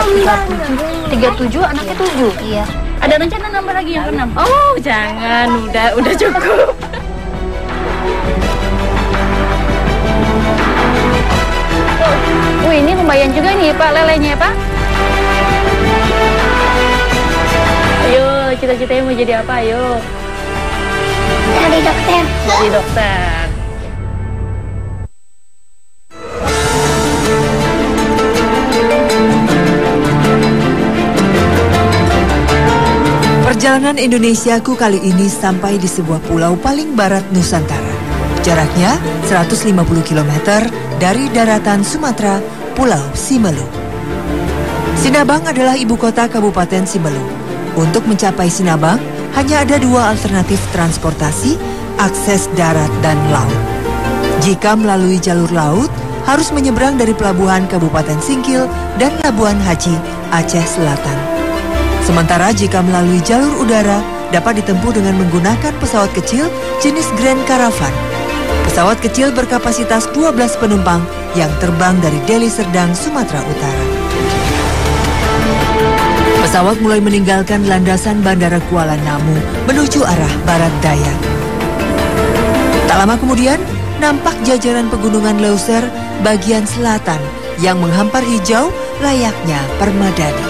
37, anaknya 7. Iya. Ada rencana nambah lagi yang ke-6? Oh, jangan, udah cukup. Ini lumayan juga nih Pak lelenya ya Pak. Ayo, cita-citanya mau jadi apa? Ayo. Jadi dokter. Jadi dokter. Perjalanan Indonesiaku kali ini sampai di sebuah pulau paling barat Nusantara. Jaraknya 150 km dari daratan Sumatera, Pulau Simelu. Sinabang adalah ibu kota Kabupaten Simelu. Untuk mencapai Sinabang, hanya ada 2 alternatif transportasi, akses darat dan laut. Jika melalui jalur laut, harus menyeberang dari pelabuhan Kabupaten Singkil dan Labuan Haji, Aceh Selatan. Sementara jika melalui jalur udara, dapat ditempuh dengan menggunakan pesawat kecil jenis Grand Caravan. Pesawat kecil berkapasitas 12 penumpang yang terbang dari Deli Serdang, Sumatera Utara. Pesawat mulai meninggalkan landasan Bandara Kuala Namu menuju arah barat daya. Tak lama kemudian, nampak jajaran pegunungan Leuser bagian selatan yang menghampar hijau layaknya permadani.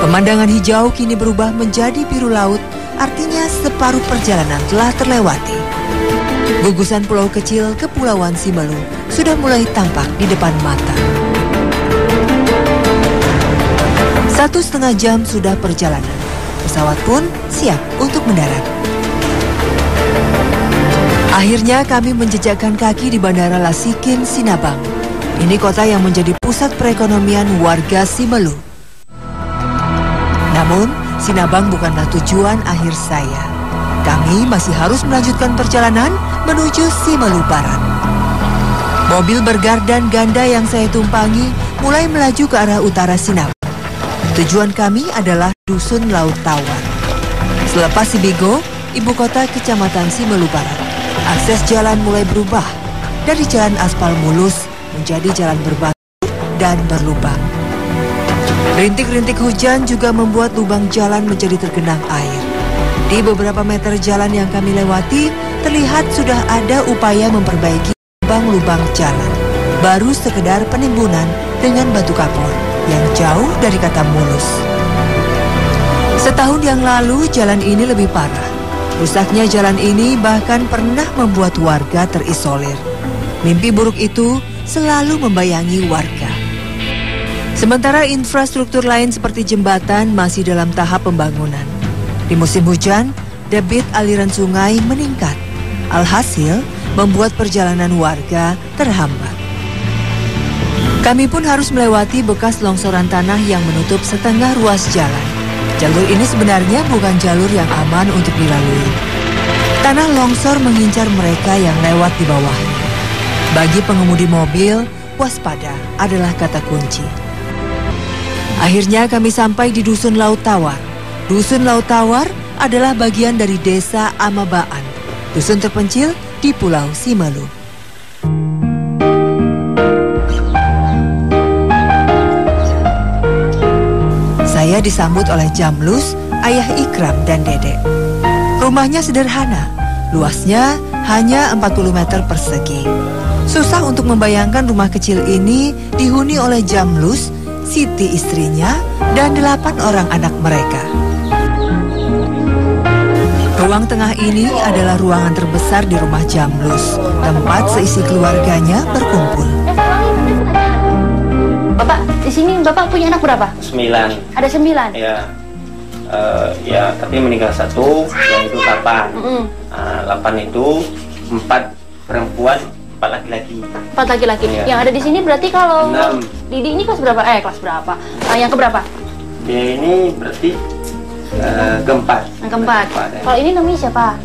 Pemandangan hijau kini berubah menjadi biru laut, artinya separuh perjalanan telah terlewati. Gugusan pulau kecil Kepulauan Simelu sudah mulai tampak di depan mata. 1,5 jam sudah perjalanan. Pesawat pun siap untuk mendarat. Akhirnya kami menjejakkan kaki di Bandara Lasikin, Sinabang. Ini kota yang menjadi pusat perekonomian warga Simelu. Namun, Sinabang bukanlah tujuan akhir saya. Kami masih harus melanjutkan perjalanan menuju Simelu Barat. Mobil bergardan ganda yang saya tumpangi mulai melaju ke arah utara Sinabang. Tujuan kami adalah Dusun Laut Tawar. Selepas Sibigo, ibu kota Kecamatan Simelu Barat, akses jalan mulai berubah dari jalan aspal mulus menjadi jalan berbatu dan berlubang. Rintik-rintik hujan juga membuat lubang jalan menjadi tergenang air. Di beberapa meter jalan yang kami lewati, terlihat sudah ada upaya memperbaiki lubang-lubang jalan. Baru sekedar penimbunan dengan batu kapur yang jauh dari kata mulus. Setahun yang lalu jalan ini lebih parah. Rusaknya jalan ini bahkan pernah membuat warga terisolir. Mimpi buruk itu selalu membayangi warga. Sementara infrastruktur lain seperti jembatan masih dalam tahap pembangunan. Di musim hujan, debit aliran sungai meningkat. Alhasil, membuat perjalanan warga terhambat. Kami pun harus melewati bekas longsoran tanah yang menutup setengah ruas jalan. Jalur ini sebenarnya bukan jalur yang aman untuk dilalui. Tanah longsor mengincar mereka yang lewat di bawahnya. Bagi pengemudi mobil, waspada adalah kata kunci. Akhirnya kami sampai di Dusun Laut Tawar. Dusun Laut Tawar adalah bagian dari desa Amabaan, dusun terpencil di Pulau Simelu. Saya disambut oleh Jamlus, ayah Ikram dan Dedek. Rumahnya sederhana, luasnya hanya 40 meter persegi. Susah untuk membayangkan rumah kecil ini dihuni oleh Jamlus, Siti istrinya, dan 8 orang anak mereka. Ruang tengah ini adalah ruangan terbesar di rumah Jamlus, tempat seisi keluarganya berkumpul. Bapak, di sini Bapak punya anak berapa? 9. Ada 9? Ya, tapi meninggal 1, yang itu 8. 8 itu 4 perempuan, 4 laki-laki. 4 laki-laki. Ya. Yang ada di sini berarti kalau 6. Didi ini kelas berapa? Kelas berapa? Yang keberapa? Dia ini berarti keempat. Yang keempat. Kalau ini namanya siapa?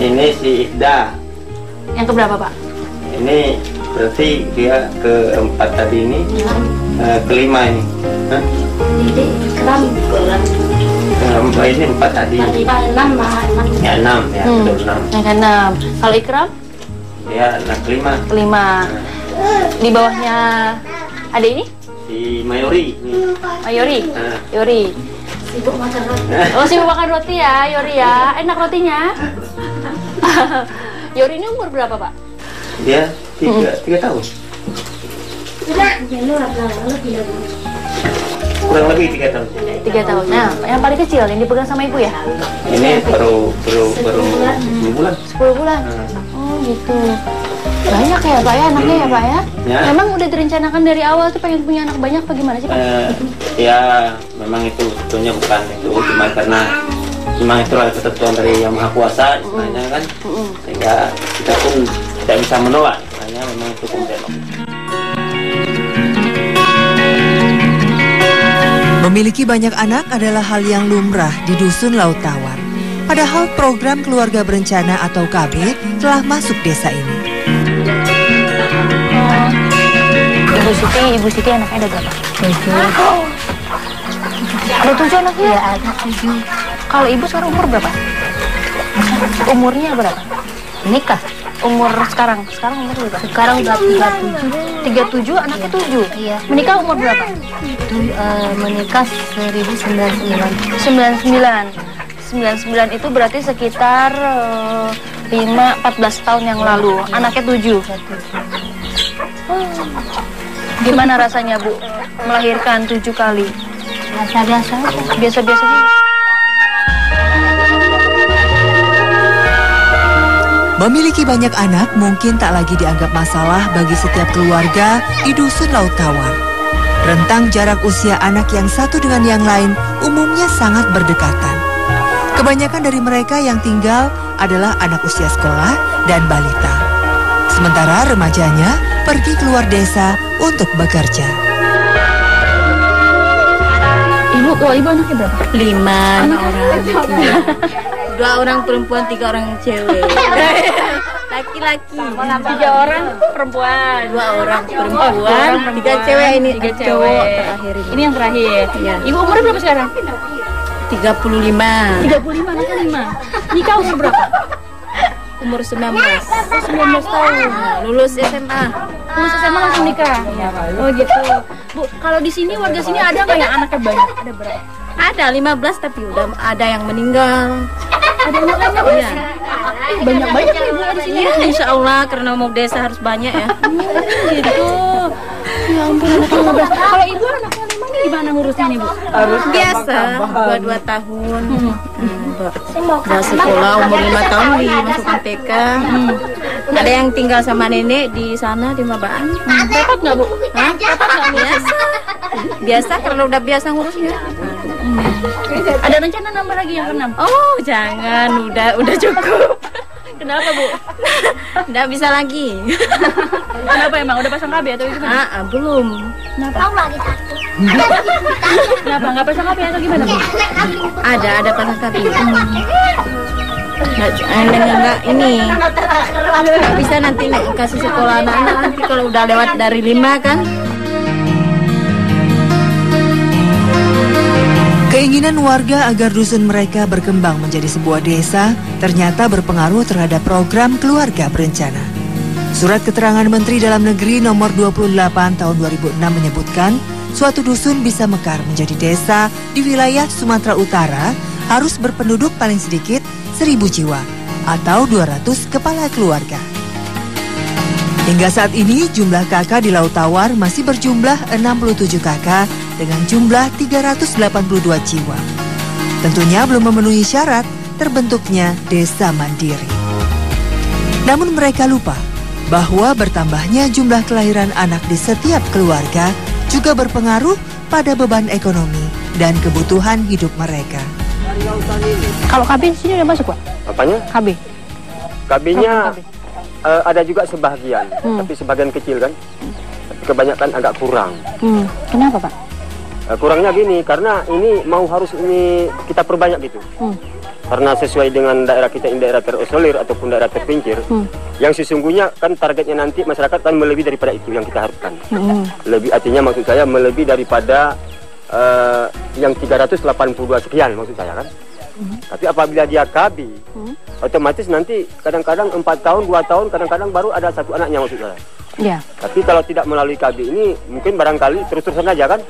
Ini si Ikda. Yang keberapa, Pak? Ini berarti dia keempat tadi ini, kelima ini. Didi Ikram. Ini 4 tadi. 6. Ya 6 ya, betul 6. Yang ke-6. Kalau Ikram? Dia anak kelima. Kelima. Di bawahnya ada ini? Si di Mayori. Yori. Yori. Sibuk makan roti. Oh, sibuk makan roti ya, Yori ya. Enak rotinya. Yori ini umur berapa, Pak? Dia 3 tahun. Kurang lebih 3 tahun. 3 tahun. Nah, yang paling kecil yang dipegang sama ibu ya? Ini baru 10 bulan. 10 bulan. Oh, gitu. Banyak ya, Pak ya, anaknya ya, Pak ya? Ya. Memang udah direncanakan dari awal tuh pengen punya anak banyak apa gimana sih, Pak? Ya, memang itu sebetulnya bukan itu, cuma karena memang itulah ketentuan dari Yang Maha Kuasa istilahnya kan. Sehingga kita pun tidak bisa menolak, hanya memang itu kemudian. Memiliki banyak anak adalah hal yang lumrah di Dusun Laut Tawar. Padahal program keluarga berencana atau KB telah masuk desa ini. Ibu Siti anaknya ada berapa? 7. Ada 7 anaknya? Ya, ada 7. Kalau ibu sekarang umur berapa? Umurnya berapa? Nikah? Umur sekarang umur berapa? Sekarang udah 37. 37 anaknya 7? Iya. Menikah umur berapa? Menikah 1999 itu berarti sekitar 14 tahun yang lalu. Anaknya 7. Gimana rasanya, Bu, melahirkan 7 kali? Biasa-biasa aja. Biasa-biasa aja. Memiliki banyak anak mungkin tak lagi dianggap masalah bagi setiap keluarga di Dusun Laut Tawar. Rentang jarak usia anak yang satu dengan yang lain umumnya sangat berdekatan. Kebanyakan dari mereka yang tinggal adalah anak usia sekolah dan balita. Sementara remajanya pergi keluar desa untuk bekerja. Ibu anaknya berapa? 5 orang. 2 orang perempuan, 3 orang cewek. Laki-laki. 3 orang perempuan. 2 orang perempuan, 3 cewek ini. 3 cowok cewek. terakhir ini. Ini yang terakhir. Iya. Ibu umurnya berapa sekarang? 35. 35, anaknya 5. Nikah umur berapa? Umur 19. 19 tahun. Lulus SMA. Lulus SMA langsung nikah. Oh gitu. Bu, kalau di sini warga sini ada nggak yang anaknya banyak? Ada berapa? Ada 15 tapi udah ada yang meninggal. Ada yang banyak ya? Banyak ya Bu di sini. Insya Allah karena mau desa harus banyak ya. Gitu. Ya ampun, anaknya 15. Kalau ibu anaknya 5 nih gimana ngurusnya nih Bu? Biasa, 2 tahun. Udah sekolah umur 5 tahun dimasukkan TK. Ada yang tinggal sama nenek di sana di Mabaan. Repot nggak Bu? Hah? Biasa. Biasa karena udah biasa ngurusnya. Ada rencana nambah lagi yang ke-6? Oh jangan, udah cukup. Kenapa Bu? Nggak bisa lagi. Kenapa emang? Udah pasang KB atau gimana? Belum. Kenapa? Tahu lagi takut. Kenapa? Nggak pasang KB atau gimana Bu? Ada pasang kabi. Enggak ini. Nggak bisa nanti kasih sekolah anak-anak nanti kalau udah lewat dari 5 kan. Keinginan warga agar dusun mereka berkembang menjadi sebuah desa ternyata berpengaruh terhadap program keluarga berencana. Surat keterangan Menteri Dalam Negeri nomor 28 tahun 2006 menyebutkan suatu dusun bisa mekar menjadi desa di wilayah Sumatera Utara harus berpenduduk paling sedikit 1.000 jiwa atau 200 kepala keluarga. Hingga saat ini jumlah KK di Laut Tawar masih berjumlah 67 KK dengan jumlah 382 jiwa. Tentunya belum memenuhi syarat terbentuknya desa mandiri. Namun mereka lupa bahwa bertambahnya jumlah kelahiran anak di setiap keluarga juga berpengaruh pada beban ekonomi dan kebutuhan hidup mereka. Kalau KB di sini udah masuk Pak? Apanya? KB. KB-nya ada juga sebagian, tapi sebagian kecil kan. Tapi kebanyakan agak kurang. Kenapa Pak? Kurangnya gini, karena ini harus ini kita perbanyak gitu. Karena sesuai dengan daerah kita ini daerah terisolir ataupun daerah terpencil, yang sesungguhnya kan targetnya nanti masyarakat kan melebihi daripada itu yang kita harapkan. Lebih artinya maksud saya melebihi daripada yang 382 sekian maksud saya kan. Tapi apabila dia KB, otomatis nanti kadang-kadang 4 tahun, 2 tahun, kadang-kadang baru ada 1 anaknya maksud saya. Ya. Tapi kalau tidak melalui KB ini mungkin barangkali terus-terusan aja kan.